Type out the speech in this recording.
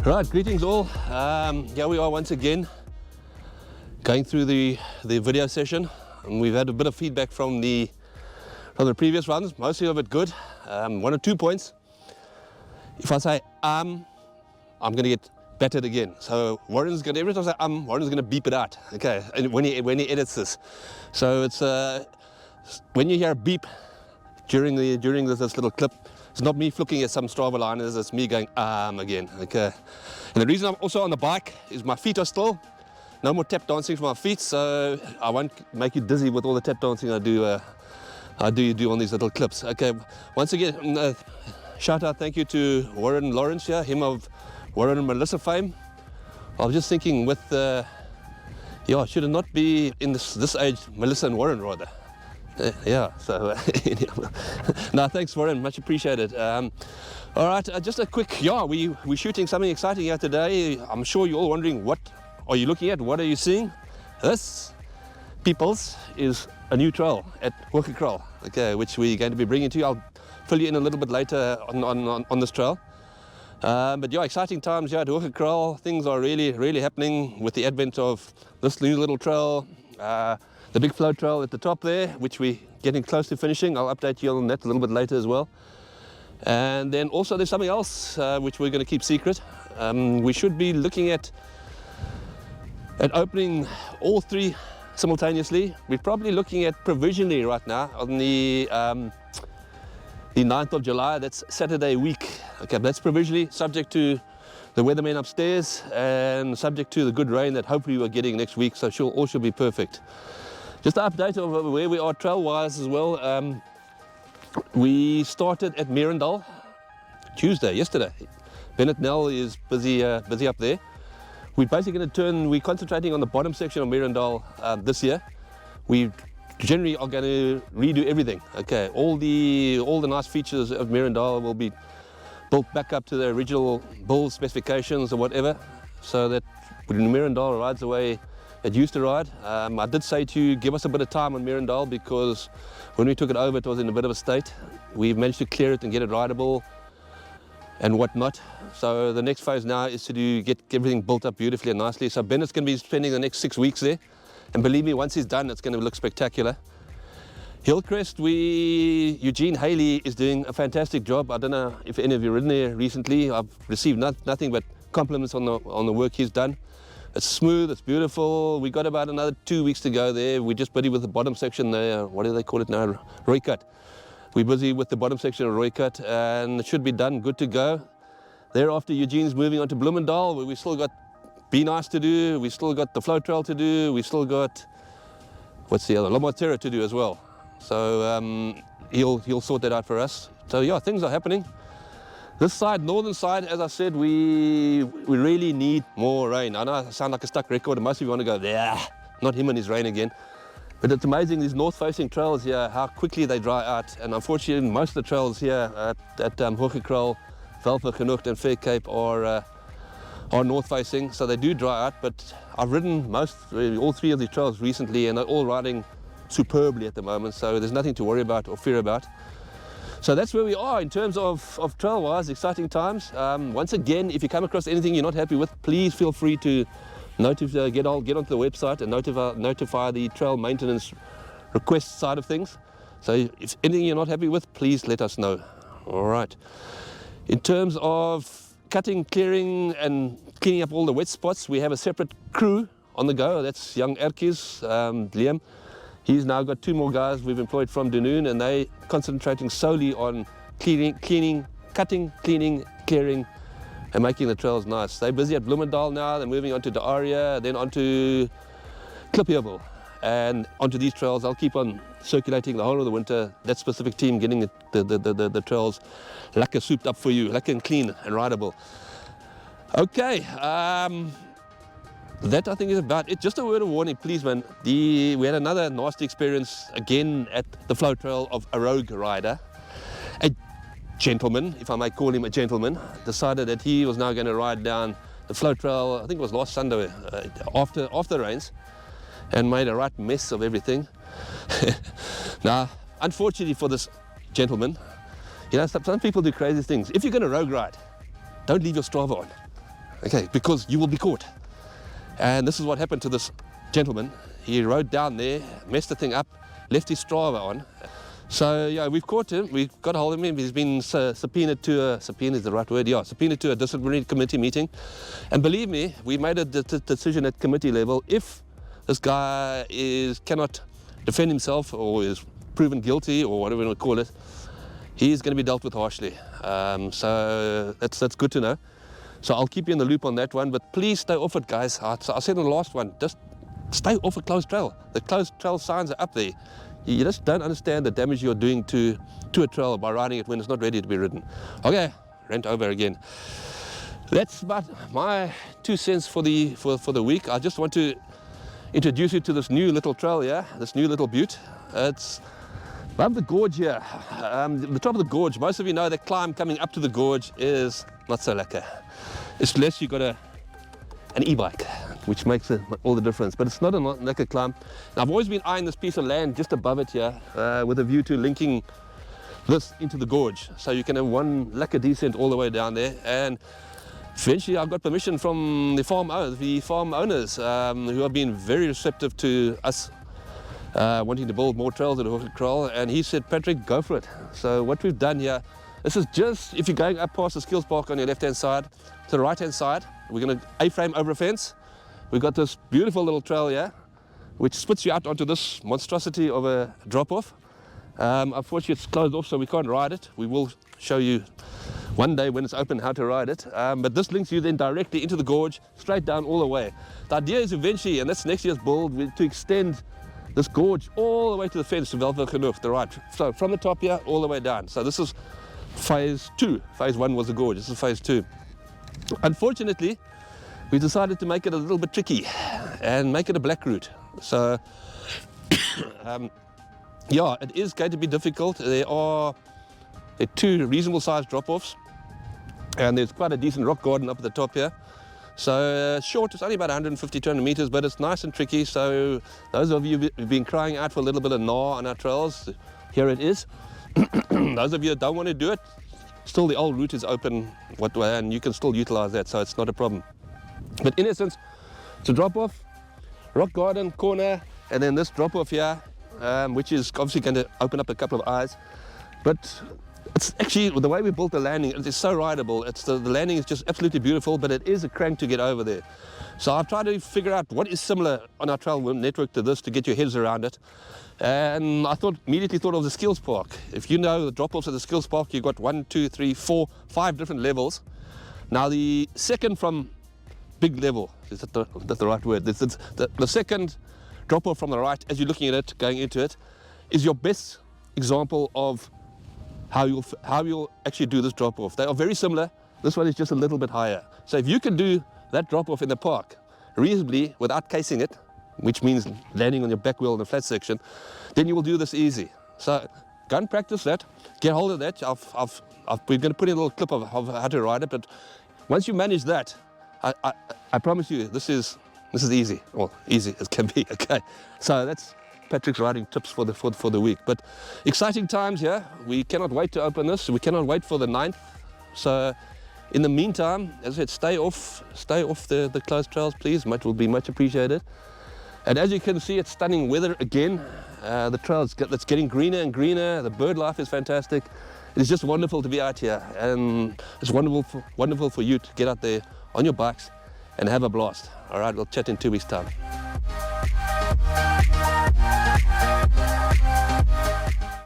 Right, greetings all. Here we are once again, going through the video session, and we've had a bit of feedback from the previous runs, mostly of it good. 1 or 2 points. If I say I'm going to get battered again. So Warren's going to, every time I say Warren's going to beep it out. Okay, and when he edits this, so it's when you hear a beep during this little clip, it's not me flicking at some Strava liners, it's me going again. Okay, and the reason I'm also on the bike is my feet are still no more tap dancing for my feet, so I won't make you dizzy with all the tap dancing I do on these little clips. Okay, once again, shout out, thank you to Warren Lawrence here, him of Warren and Melissa fame. I was just thinking with should it not be in this age Melissa and Warren rather? Yeah, so no, thanks Warren, much appreciated. All right, just a quick, we're shooting something exciting here today. I'm sure you're all wondering, what are you looking at? What are you seeing? This, peoples, is a new trail at Hoogekraal, okay, which we're going to be bringing to you. I'll fill you in a little bit later on this trail. But yeah, exciting times here at Hoogekraal. Things are really happening with the advent of this new little trail. The big flow trail at the top there, which we're getting close to finishing. I'll update you on that a little bit later as well. And then also there's something else which we're going to keep secret. We should be looking at opening all 3 simultaneously. We're probably looking at provisionally right now on the 9th of July, that's Saturday week. Okay, that's provisionally subject to the weathermen upstairs and subject to the good rain that hopefully we're getting next week, so all should be perfect. Just an update of where we are trail-wise as well. We started at Merendal Tuesday, yesterday. Bennett Nell is busy up there. We're basically going to we're concentrating on the bottom section of Merendal this year. We generally are going to redo everything. Okay, all the nice features of Merendal will be built back up to the original build specifications or whatever, so that when Merendal rides the way it used to ride. I did say to you, give us a bit of time on Merendal, because when we took it over, it was in a bit of a state. We've managed to clear it and get it rideable and whatnot. So the next phase now is to get everything built up beautifully and nicely. So Bennett's going to be spending the next 6 weeks there. And believe me, once he's done, it's going to look spectacular. Hillcrest, Eugene Haley is doing a fantastic job. I don't know if any of you have ridden there recently. I've received nothing but compliments on the work he's done. It's smooth, it's beautiful. We got about another 2 weeks to go there. We're just busy with the bottom section there. What do they call it now? Roy cut. We're busy with the bottom section of Roy cut, and it should be done, good to go. Thereafter, Eugene's moving on to Bloemendal, where we still got Be Nice to do. We still got the flow trail to do. We still got, what's the other? Lomoterra to do as well. So he'll sort that out for us. So yeah, things are happening. This side, northern side, as I said, we really need more rain. I know I sound like a stuck record, and most of you want to go, yeah, not him and his rain again. But it's amazing, these north-facing trails here, how quickly they dry out. And unfortunately, most of the trails here at Hoogekraal, Velvergenoegd and Fair Cape are north-facing, so they do dry out. But I've ridden all 3 of these trails recently, and they're all riding superbly at the moment, so there's nothing to worry about or fear about. So that's where we are in terms of trail-wise, exciting times. Once again, if you come across anything you're not happy with, please feel free to get onto the website and notify the trail maintenance request side of things. So if anything you're not happy with, please let us know. All right. In terms of cutting, clearing and cleaning up all the wet spots, we have a separate crew on the go. That's young Erkies, Liam. He's now got 2 more guys we've employed from Dunoon, and they concentrating solely on cleaning, cutting, cleaning, clearing, and making the trails nice. They're busy at Bloemendal now. They're moving on to De Aria, then on to Klipjebel, and onto these trails. I'll keep on circulating the whole of the winter. That specific team getting the trails lekker souped up for you, lekker and clean and rideable. Okay. That I think is about it. Just a word of warning, please, man. We had another nasty experience again at the flow trail of a rogue rider. A gentleman, if I may call him a gentleman, decided that he was now going to ride down the flow trail, I think it was last Sunday, after the rains, and made a right mess of everything. Now, unfortunately for this gentleman, you know, some people do crazy things. If you're going to rogue ride, don't leave your Strava on. Okay, because you will be caught. And this is what happened to this gentleman. He rode down there, messed the thing up, left his Strava on. So yeah, we've caught him, we've got a hold of him. He's been subpoenaed to subpoena is the right word, yeah, subpoenaed to a disciplinary committee meeting. And believe me, we made a decision at committee level. If this guy cannot defend himself or is proven guilty or whatever you want to call it, he's going to be dealt with harshly. So that's good to know. So I'll keep you in the loop on that one, but please stay off it, guys. I said in the last one, just stay off a closed trail. The closed trail signs are up there. You just don't understand the damage you're doing to a trail by riding it when it's not ready to be ridden. Okay, rant over again. That's about my 2 cents for the week. I just want to introduce you to this new little trail here, this new little butte. It's above the gorge here, the top of the gorge. Most of you know that climb coming up to the gorge is not so lekker. Unless you've got an e-bike, which makes all the difference. But it's not a lekker climb. Now, I've always been eyeing this piece of land just above it here with a view to linking this into the gorge. So you can have one lekker descent all the way down there. And eventually I got permission from the farm owners who have been very receptive to us wanting to build more trails at Hoogekraal, and he said, Patrick, go for it. So what we've done here, this is just, if you're going up past the skills park on your left hand side, to the right hand side, we're going to A-frame over a fence. We've got this beautiful little trail here, which splits you out onto this monstrosity of a drop-off. Unfortunately it's closed off, so we can't ride it. We will show you one day when it's open how to ride it, but this links you then directly into the gorge, straight down all the way. The idea is eventually, and that's next year's build, to extend this gorge all the way to the fence to Hoogekraal to the right. So from the top here all the way down. So this is phase 2. Phase 1 was the gorge. This is phase 2. Unfortunately, we decided to make it a little bit tricky and make it a black route. So yeah, it is going to be difficult. There are 2 reasonable sized drop-offs, and there's quite a decent rock garden up at the top here. So short, it's only about 150, 200 meters, but it's nice and tricky. So those of you who've been crying out for a little bit of gnaw on our trails, here it is. Those of you that don't want to do it, still the old route is open, and you can still utilize that, so it's not a problem. But in essence, it's a drop-off, rock garden, corner, and then this drop-off here, which is obviously going to open up a couple of eyes. But it's actually, the way we built the landing, it is so rideable. The landing is just absolutely beautiful, but it is a crank to get over there. So I've tried to figure out what is similar on our trail network to this to get your heads around it. And I immediately thought of the skills park. If you know the drop-offs at the skills park, you've got 1, 2, 3, 4, 5 different levels. Now the second from big level, is that the right word? The second drop-off from the right, as you're looking at it, going into it, is your best example of how you'll actually do this drop-off. They are very similar. This one is just a little bit higher. So if you can do that drop-off in the park reasonably without casing it, which means landing on your back wheel in the flat section, then you will do this easy. So go and practice that. Get hold of that. We're going to put in a little clip of how to ride it, but once you manage that, I promise you this is easy. Well, easy as can be. Okay. So that's Patrick's riding tips for the week. But exciting times here. We cannot wait to open this. We cannot wait for the 9th. So in the meantime, as I said, stay off the closed trails, please. Much will be much appreciated. And as you can see, it's stunning weather again. The trails that's getting greener and greener. The bird life is fantastic. It's just wonderful to be out here, and it's wonderful for you to get out there on your bikes and have a blast. All right, we'll chat in 2 weeks' time.